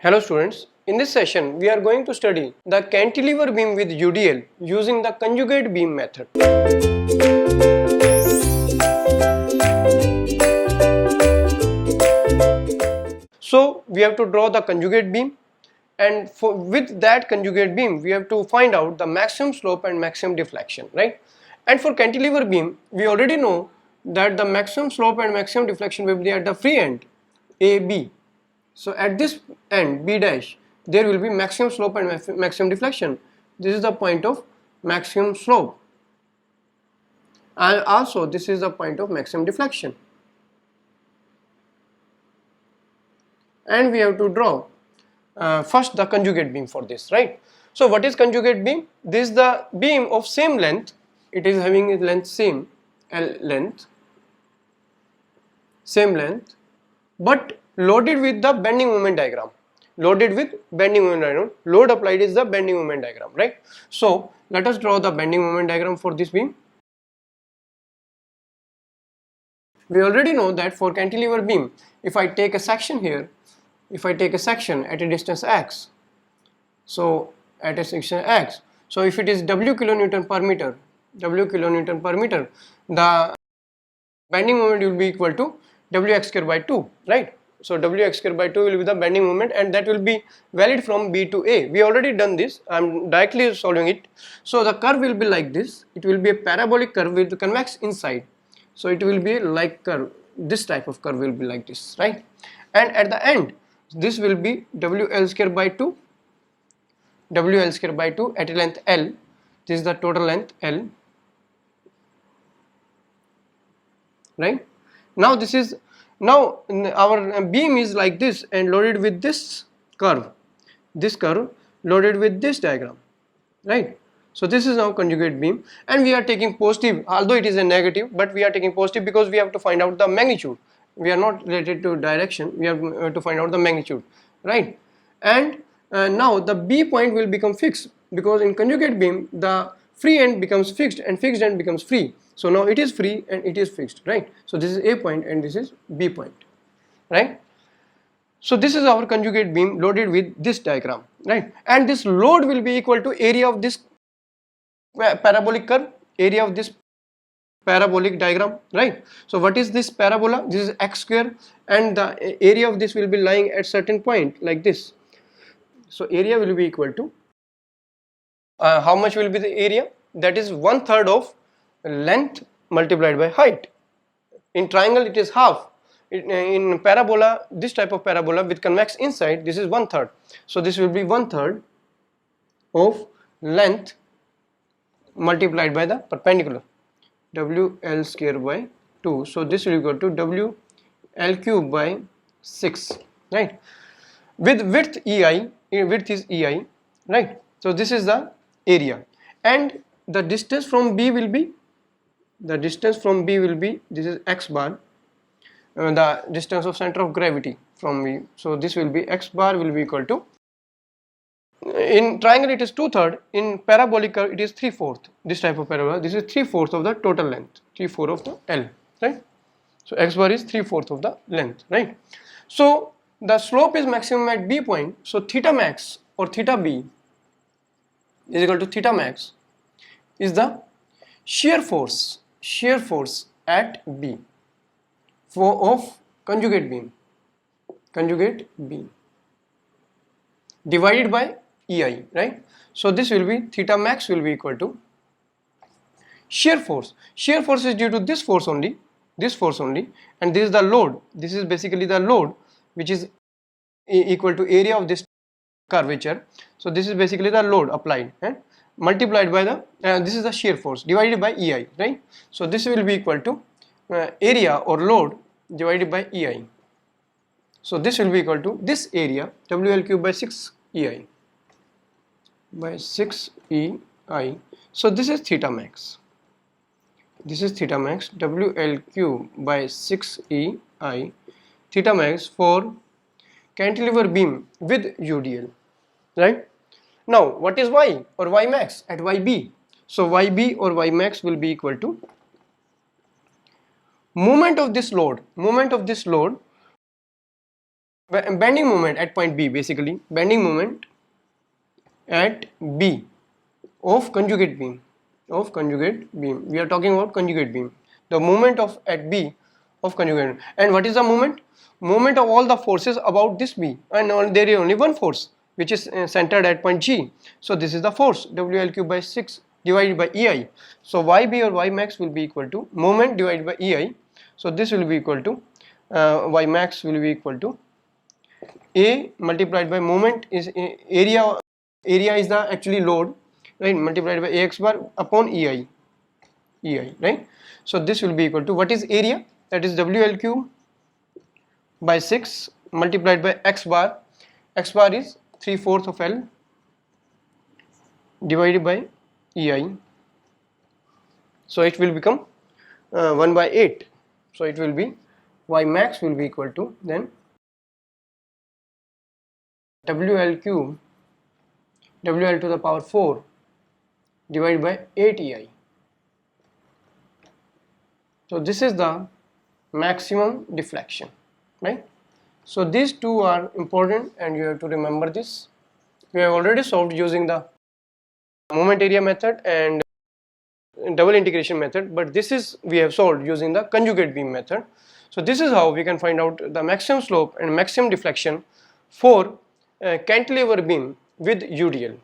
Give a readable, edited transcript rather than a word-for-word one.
Hello students, in this session we are going to study the cantilever beam with UDL using the conjugate beam method. So we have to draw the conjugate beam, and with that conjugate beam we have to find out the maximum slope and maximum deflection, right? And for cantilever beam we already know that the maximum slope and maximum deflection will be at the free end AB. So at this end B dash there will be maximum slope and maximum deflection. This is the point of maximum slope, and also this is the point of maximum deflection, and we have to draw first the conjugate beam for this, right? So what is conjugate beam? This is the beam of same length. It is having a length same length, but loaded with the bending moment diagram. Loaded with bending moment diagram. Load applied is the bending moment diagram, right? So let us draw the bending moment diagram for this beam. We already know that for cantilever beam, if I take a section here, if I take a section at a distance x, so at a section x, so if it is W kilonewton per meter, the bending moment will be equal to Wx square by 2, right? So Wx square by 2 will be the bending moment, and that will be valid from B to A. We already done this. I am directly solving it. So the curve will be like this. It will be a parabolic curve with the convex inside. So it will be like curve. This type of curve will be like this, right? And at the end, this will be WL square by 2. WL square by 2 at a length L. This is the total length L, right? Now this is our beam is like this and loaded with this curve loaded with this diagram, right? So this is our conjugate beam, and we are taking positive, although it is a negative, but we are taking positive because we have to find out the magnitude. We are not related to direction, we have to find out the magnitude, right? And now the B point will become fixed, because in conjugate beam the free end becomes fixed and fixed end becomes free. So now it is free and it is fixed, right? So this is A point and this is B point, right? So this is our conjugate beam loaded with this diagram, right? And this load will be equal to area of this parabolic curve, area of this parabolic diagram, right? So what is this parabola? This is x square, and the area of this will be lying at certain point like this. So area will be equal to how much will be the area? That is 1/3 of length multiplied by height. In triangle it is half. In parabola, this type of parabola with convex inside, this is 1/3. So this will be 1/3 of length multiplied by the perpendicular, WL square by 2. So this will equal to WL cube by 6, right? With width EI, width is EI, right? So this is the area, and the distance from B will be, this is x bar, the distance of center of gravity from B. So this will be x bar will be equal to, in triangle it is 2/3, in parabolic curve it is 3/4. This type of parabola, this is 3/4 of the total length, 3/4 of the L, right? So x bar is 3/4 of the length, right? So the slope is maximum at B point. So theta max or theta B is equal to theta max is the shear force at B of conjugate beam divided by EI, right? So this will be theta max will be equal to shear force. Shear force is due to this force only, and this is the load. This is basically the load, which is equal to area of this curvature. So this is basically the load applied and multiplied by the this is the shear force divided by EI, right? So this will be equal to area or load divided by EI. So this will be equal to this area, WL cube by 6 EI by 6 EI. So this is theta max. WL cube by 6 EI, theta max for cantilever beam with UDL, right? Now what is Y or Y max at YB? So YB or Y max will be equal to moment of this load bending moment at point B, basically bending moment at B of conjugate beam, we are talking about conjugate beam, the moment of at B of conjugate beam. And what is the moment of all the forces about this B, and there is only one force which is centered at point G. So this is the force WL cube by 6 divided by EI. So YB or Y max will be equal to moment divided by EI. So this will be equal to Y max will be equal to A multiplied by moment is area is the actually load, right, multiplied by AX bar upon EI, right. So this will be equal to, what is area? That is WL cube by 6 multiplied by X bar. X bar is 3/4 of L divided by EI. So it will become 1 by 8. So it will be Y max will be equal to then WL cube WL to the power 4 divided by 8 EI. So this is the maximum deflection, right? So these two are important and you have to remember this. We have already solved using the moment area method and double integration method, but this is we have solved using the conjugate beam method. So this is how we can find out the maximum slope and maximum deflection for cantilever beam with UDL.